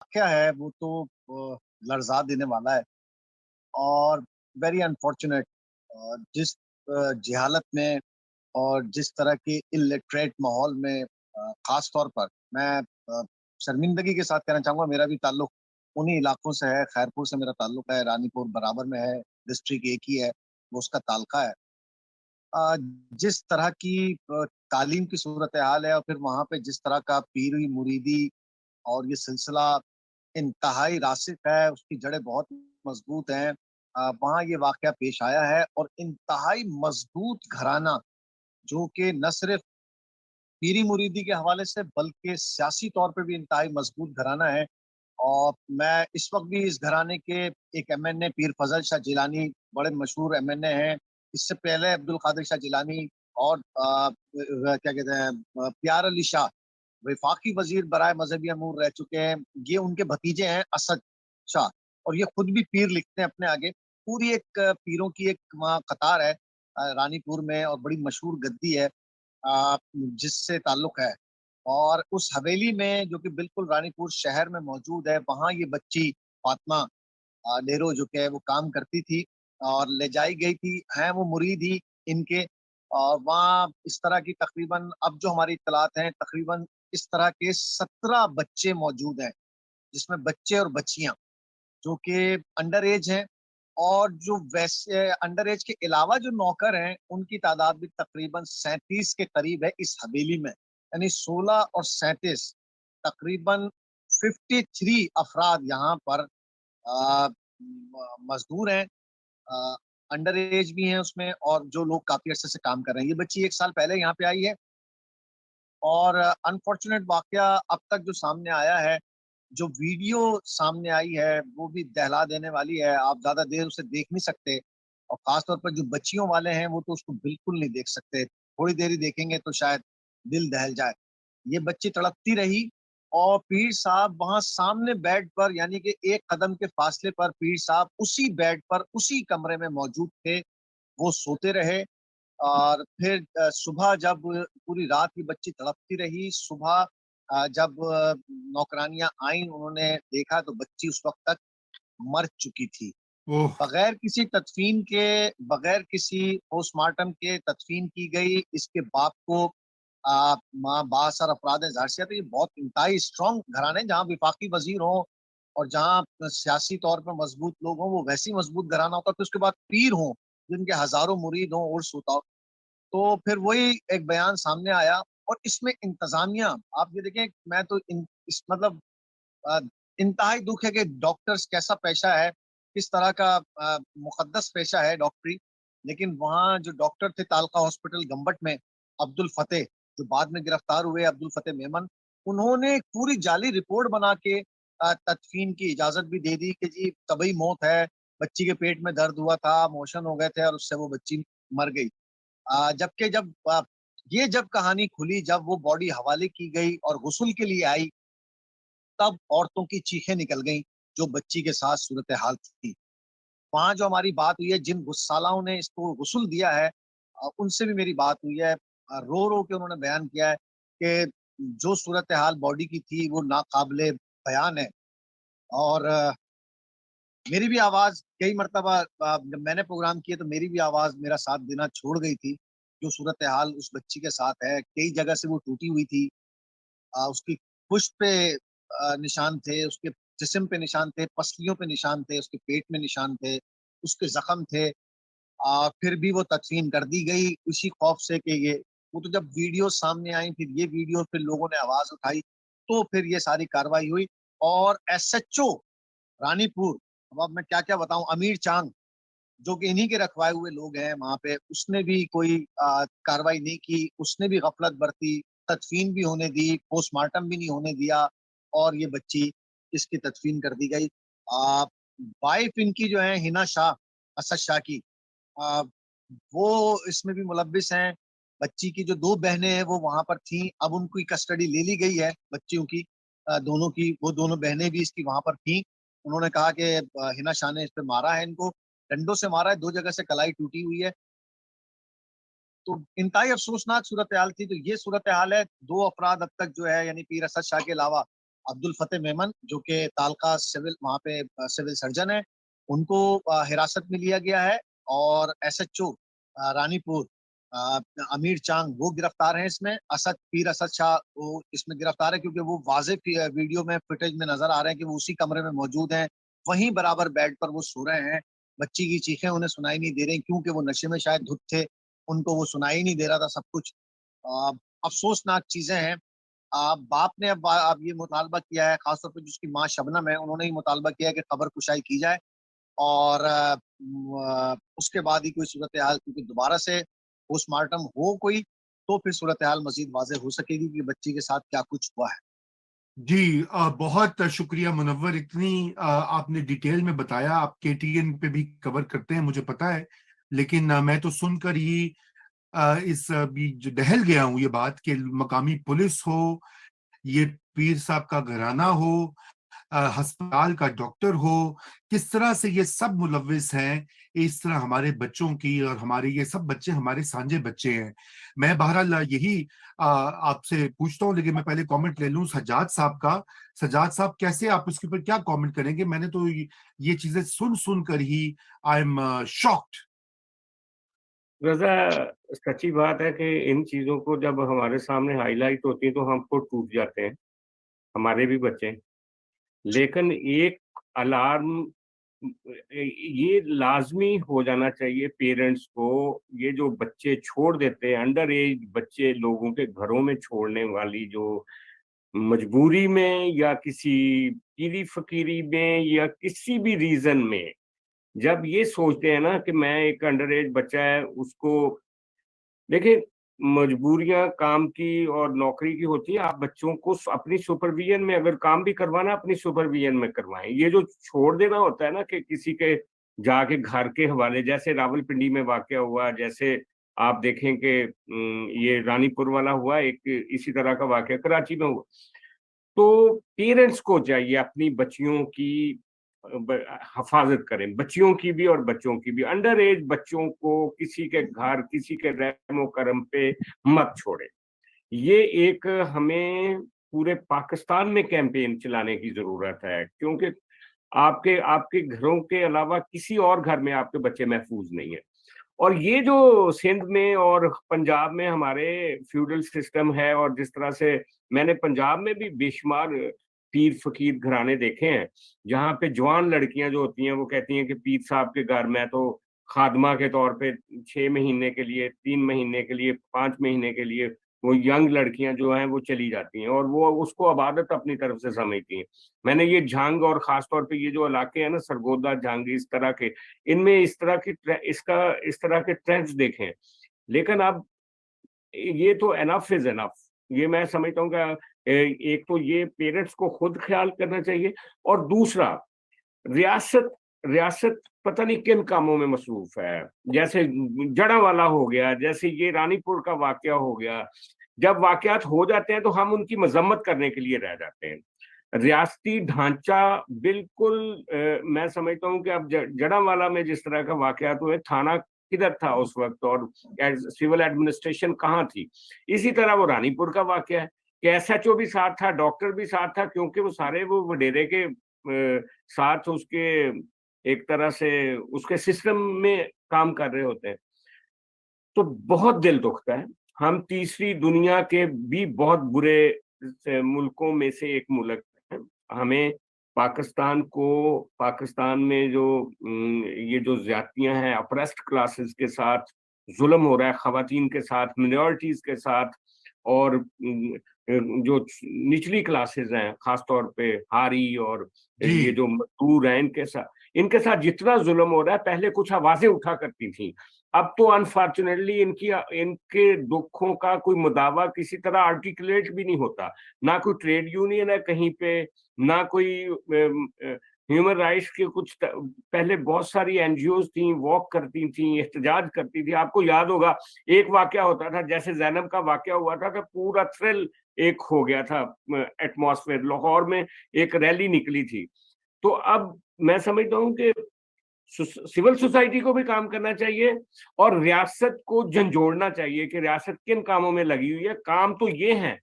क्या है वो तो लर्जा देने वाला है और वेरी अनफॉर्चुनेट। जिस जहालत में और जिस तरह के इलिटरेट माहौल में खास तौर पर मैं शर्मिंदगी के साथ कहना चाहूंगा, मेरा भी ताल्लुक उन्हीं इलाकों से है। खैरपुर से मेरा ताल्लुक है, रानीपुर बराबर में है, डिस्ट्रिक्ट एक ही है, वो उसका तालका है। अ, जिस तरह की तालीम की सूरत हाल है और फिर वहां पे जिस तरह का पीरी मुरीदी और ये सिलसिला इंतहाई रासिक है, उसकी जड़ें बहुत मजबूत हैं। वहाँ ये वाकया पेश आया है और इंतहाई मजबूत घराना जो कि न सिर्फ पीरी मुरीदी के हवाले से बल्कि सियासी तौर पे भी इंतहाई मजबूत घराना है। और मैं इस वक्त भी इस घराने के एक एमएनए पीर फजल शाह जिलानी बड़े मशहूर एमएनए हैं। इससे पहले अब्दुल कादिर शाह जिलानी और क्या कहते हैं प्यार अली शाह वफाकी वजीर बराए मजहबी अमूर रह चुके हैं। ये उनके भतीजे हैं असद शाह, और ये खुद भी पीर लिखते हैं अपने आगे। पूरी एक पीरों की एक वहाँ कतार है रानीपुर में, और बड़ी मशहूर गद्दी है जिससे ताल्लुक है। और उस हवेली में जो कि बिल्कुल रानीपुर शहर में मौजूद है, वहाँ ये बच्ची फातिमा नेहरू जो कि है वो काम करती थी और ले जाई गई थी। हैं वो मुरीद ही इनके। और वहाँ इस तरह की तकरीबन, अब जो हमारी इत्तलात हैं, तकरीबन इस तरह के 17 बच्चे मौजूद हैं, जिसमें बच्चे और बच्चियां जो कि अंडर एज हैं। और जो वैसे अंडर एज के अलावा जो नौकर हैं, उनकी तादाद भी तकरीबन 37 के करीब है इस हवेली में। यानी 16 और 37, तकरीबन 53 अफराद यहाँ पर मजदूर हैं। अंडर एज भी हैं उसमें, और जो लोग काफी अरसे से काम कर रहे हैं। ये बच्ची 1 साल पहले यहाँ पे आई है। और अनफॉर्चुनेट वाकया अब तक जो सामने आया है, जो वीडियो सामने आई है, वो भी दहला देने वाली है। आप ज्यादा देर उसे देख नहीं सकते, और खासतौर पर जो बच्चियों वाले हैं वो तो उसको बिल्कुल नहीं देख सकते। थोड़ी देर ही देखेंगे तो शायद दिल दहल जाए। ये बच्ची तड़पती रही, और पीर साहब वहां सामने बेड पर, यानी कि एक कदम के फासले पर पीर साहब उसी बेड पर उसी कमरे में मौजूद थे। वो सोते रहे। और फिर सुबह जब पूरी रात की बच्ची तड़पती रही, सुबह जब नौकरानियां आई, उन्होंने देखा तो बच्ची उस वक्त तक मर चुकी थी। ओह! बगैर किसी तदफीन के, बगैर किसी पोस्टमार्टम के तदफीन की गई। इसके बाप को माँ बासर अफराद ने ज़ाहिर सी बात है, ये बहुत इंतहाई स्ट्रॉन्ग घराने, जहाँ विफाकी वजीर हों और जहाँ सियासी तौर पर मजबूत लोग हों, वो वैसी मजबूत घराना होता है। फिर उसके बाद पीर हों जिनके हजारों मुरीद हों, उर्स होता हो। तो फिर वही एक बयान सामने आया। और इसमें इंतजामिया, आप ये देखें, मैं तो इस मतलब अ, इंतहाई दुख है कि डॉक्टर्स कैसा पेशा है, किस तरह का मुकद्दस पेशा है डॉक्टरी। लेकिन वहाँ जो डॉक्टर थे तालका हॉस्पिटल गंबट में, अब्दुल फतेह, जो बाद में गिरफ्तार हुए, अब्दुल फतेह मेमन, उन्होंने एक पूरी जाली रिपोर्ट बना के तदफीन की इजाजत भी दे दी कि जी तबई मौत है, बच्ची के पेट में दर्द हुआ था, मोशन हो गए थे और उससे वो बच्ची मर गई। जबकि जब ये जब कहानी खुली, जब वो बॉडी हवाले की गई और गुस्ल के लिए आई, तब औरतों की चीखें निकल गईं जो बच्ची के साथ सूरत हाल थी। वहां जो हमारी बात हुई है, जिन गुस्सालाओं ने इसको गुस्ल दिया है, उनसे भी मेरी बात हुई है। रो रो के उन्होंने बयान किया है कि जो सूरत हाल बॉडी की थी वो नाकाबिले बयान है। और मेरी भी आवाज कई मरतबा जब मैंने प्रोग्राम किए तो मेरी भी आवाज मेरा साथ देना छोड़ गई थी। जो सूरत हाल उस बच्ची के साथ है, कई जगह से वो टूटी हुई थी। उसकी पुष्ट पे निशान थे, उसके जिस्म पे निशान थे, पसलियों पे निशान थे, उसके पेट में निशान थे, उसके जख्म थे। फिर भी वो तदफीन कर दी गई इसी खौफ से कि ये, वो तो जब वीडियो सामने आई, फिर ये वीडियो, फिर लोगों ने आवाज उठाई, तो फिर ये सारी कार्रवाई हुई। और एसएचओ रानीपुर, अब मैं क्या क्या बताऊं, अमीर चांद, जो कि इन्हीं के रखवाए हुए लोग हैं वहां पे, उसने भी कोई कार्रवाई नहीं की। उसने भी गफलत बरती, तदफीन भी होने दी, पोस्टमार्टम भी नहीं होने दिया, और ये बच्ची इसकी तदफीन कर दी गई। वाइफ इनकी जो है हिना शाह, असद शाह की, आ, वो इसमें भी मुलविस हैं। बच्ची की जो दो बहनें हैं वो वहां पर थी, अब उनकी कस्टडी ले ली गई है बच्चियों की, दोनों की। वो दोनों बहनें भी इसकी वहां पर थी। उन्होंने कहा कि हिना शाह ने इस पे मारा है, इनको डंडों से मारा है, 2 जगह से कलाई टूटी हुई है। तो इंतहाई अफसोसनाक सूरत हाल थी। तो ये सूरत हाल है। 2 अफराद अब तक जो है, यानी पीर असद शाह के अलावा عبد الفتح میمن جو کہ تالقہ سول وہاں پہ سول سرجن ہے، ان کو حراست میں لیا گیا ہے، اور ایس ایچ او رانی پور امیر چانگ وہ گرفتار ہیں اس میں، پیر اسد شاہ وہ اس میں گرفتار ہے، کیونکہ وہ واضح ویڈیو میں فوٹیج میں نظر آ رہے ہیں کہ وہ اسی کمرے میں موجود ہیں، وہیں برابر بیڈ پر وہ سو رہے ہیں، بچی کی چیخیں انہیں سنائی نہیں دے رہی کیونکہ وہ نشے میں شاید دھت تھے، ان کو وہ سنائی نہیں دے رہا تھا سب کچھ۔ افسوسناک چیزیں ہیں۔ باپ نے اب یہ مطالبہ کیا ہے، خاص طور پہ جس کی ماں شبنم ہے، انہوں نے یہ مطالبہ کیا ہے کہ خبر کشائی کی جائے، اور اس کے بعد ہی کوئی صورتحال، کیونکہ دوبارہ سے پوسٹ مارٹم ہو کوئی تو پھر صورتحال مزید واضح ہو سکے گی کہ بچی کے ساتھ کیا کچھ ہوا ہے۔ جی بہت شکریہ منور، اتنی آپ نے ڈیٹیل میں بتایا، آپ کے ٹی این پہ بھی کور کرتے ہیں مجھے پتا ہے، لیکن میں تو سن کر ہی اس جو دہل گیا ہوں یہ بات کہ مقامی پولیس ہو، یہ پیر صاحب کا گھرانہ ہو، ہسپتال کا ڈاکٹر ہو، کس طرح سے یہ سب ملوث ہیں اس طرح ہمارے بچوں کی، اور ہمارے یہ سب بچے ہمارے سانجے بچے ہیں۔ میں بہرحال یہی آپ سے پوچھتا ہوں، لیکن میں پہلے کامنٹ لے لوں سجاد صاحب کا۔ سجاد صاحب کیسے آپ اس کے اوپر کیا کامنٹ کریں گے؟ میں نے تو یہ چیزیں سن کر ہی آئی ایم شاکڈ۔ رضا، سچی بات ہے کہ ان چیزوں کو جب ہمارے سامنے ہائی لائٹ ہوتی ہیں تو ہم خود ٹوٹ جاتے ہیں، ہمارے بھی بچے۔ لیکن ایک الارم یہ لازمی ہو جانا چاہیے پیرنٹس کو، یہ جو بچے چھوڑ دیتے ہیں، انڈر ایج بچے لوگوں کے گھروں میں چھوڑنے والی جو مجبوری میں یا کسی پیری فقیری میں یا کسی بھی ریزن میں، جب یہ سوچتے ہیں نا کہ میں ایک انڈر ایج بچہ ہے، اس کو دیکھیں، مجبوریاں کام کی اور نوکری کی ہوتی ہے، آپ بچوں کو اپنی سپرویژن میں اگر کام بھی کروانا اپنی سپرویژن میں کروائیں۔ یہ جو چھوڑ دینا ہوتا ہے نا کہ کسی کے جا کے گھر کے حوالے، جیسے راول پنڈی میں واقعہ ہوا، جیسے آپ دیکھیں کہ یہ رانی پور والا ہوا، ایک اسی طرح کا واقعہ کراچی میں ہوا، تو پیرنٹس کو چاہیے اپنی بچیوں کی حفاظت کریں، بچیوں کی بھی اور بچوں کی بھی۔ انڈر ایج بچوں کو کسی کے گھر، کسی کے رحم و کرم پہ مت چھوڑے۔ یہ ایک ہمیں پورے پاکستان میں کیمپین چلانے کی ضرورت ہے، کیونکہ آپ کے گھروں کے علاوہ کسی اور گھر میں آپ کے بچے محفوظ نہیں ہیں۔ اور یہ جو سندھ میں اور پنجاب میں ہمارے فیوڈل سسٹم ہے، اور جس طرح سے میں نے پنجاب میں بھی بے شمار پیر فقیر گھرانے دیکھے ہیں، جہاں پہ جوان لڑکیاں جو ہوتی ہیں وہ کہتی ہیں کہ پیر صاحب کے گھر میں تو خادمہ کے طور پہ 6 مہینے کے لیے، 3 مہینے کے لیے، 5 مہینے کے لیے وہ ینگ لڑکیاں جو ہیں وہ چلی جاتی ہیں، اور وہ اس کو عبادت اپنی طرف سے سمجھتی ہیں۔ میں نے یہ جھانگ اور خاص طور پہ یہ جو علاقے ہیں نا، سرگودا، جھانگ، اس طرح کے، ان میں اس طرح کے ٹرینڈز دیکھیں۔ لیکن اب یہ تو انف از انف، یہ میں سمجھتا ہوں کہ ایک تو یہ پیرنٹس کو خود خیال کرنا چاہیے، اور دوسرا ریاست پتہ نہیں کن کاموں میں مصروف ہے، جیسے جڑا والا ہو گیا، جیسے یہ رانی پور کا واقعہ ہو گیا۔ جب واقعات ہو جاتے ہیں تو ہم ان کی مذمت کرنے کے لیے رہ جاتے ہیں۔ ریاستی ڈھانچہ بالکل میں سمجھتا ہوں کہ اب جڑا والا میں جس طرح کا واقعات ہوئے، تھانہ کدھر تھا اس وقت اور سول ایڈمنسٹریشن کہاں تھی؟ اسی طرح وہ رانی پور کا واقعہ ہے کہ ایس ایچ او بھی ساتھ تھا، ڈاکٹر بھی ساتھ تھا، کیونکہ وہ سارے وہ وڈیرے کے ساتھ اس کے ایک طرح سے اس کے سسٹم میں کام کر رہے ہوتے ہیں۔ تو بہت دل دکھتا ہے۔ ہم تیسری دنیا کے بھی بہت برے ملکوں میں سے ایک ملک ہے، ہمیں پاکستان میں جو یہ جو زیادتیاں ہیں، اپریسڈ کلاسز کے ساتھ ظلم ہو رہا ہے، خواتین کے ساتھ، منورٹیز کے ساتھ، اور جو نچلی کلاسز ہیں خاص طور پہ ہاری اور یہ جو مزدور ہیں، ان کے ساتھ جتنا ظلم ہو رہا ہے، پہلے کچھ آوازیں اٹھا کرتی تھیں، اب تو انفارچونیٹلی ان کے دکھوں کا کوئی مداوع کسی طرح آرٹیکولیٹ بھی نہیں ہوتا، نہ کوئی ٹریڈ یونین ہے کہیں پہ، نہ کوئی ہیومن رائٹس کے کچھ پہلے بہت ساری این جی اوز تھیں، واک کرتی تھیں، احتجاج کرتی تھی۔ آپ کو یاد ہوگا ایک واقعہ ہوتا تھا، جیسے زینب کا واقعہ ہوا تھا کہ پورا تھرل ایک ہو گیا تھا ایٹماسفیئر، لاہور میں ایک ریلی نکلی تھی۔ تو اب میں سمجھتا ہوں کہ سول سوسائٹی کو بھی کام کرنا چاہیے، اور ریاست کو جھنجھوڑنا چاہیے کہ ریاست کن کاموں میں لگی ہوئی ہے۔ کام تو یہ ہیں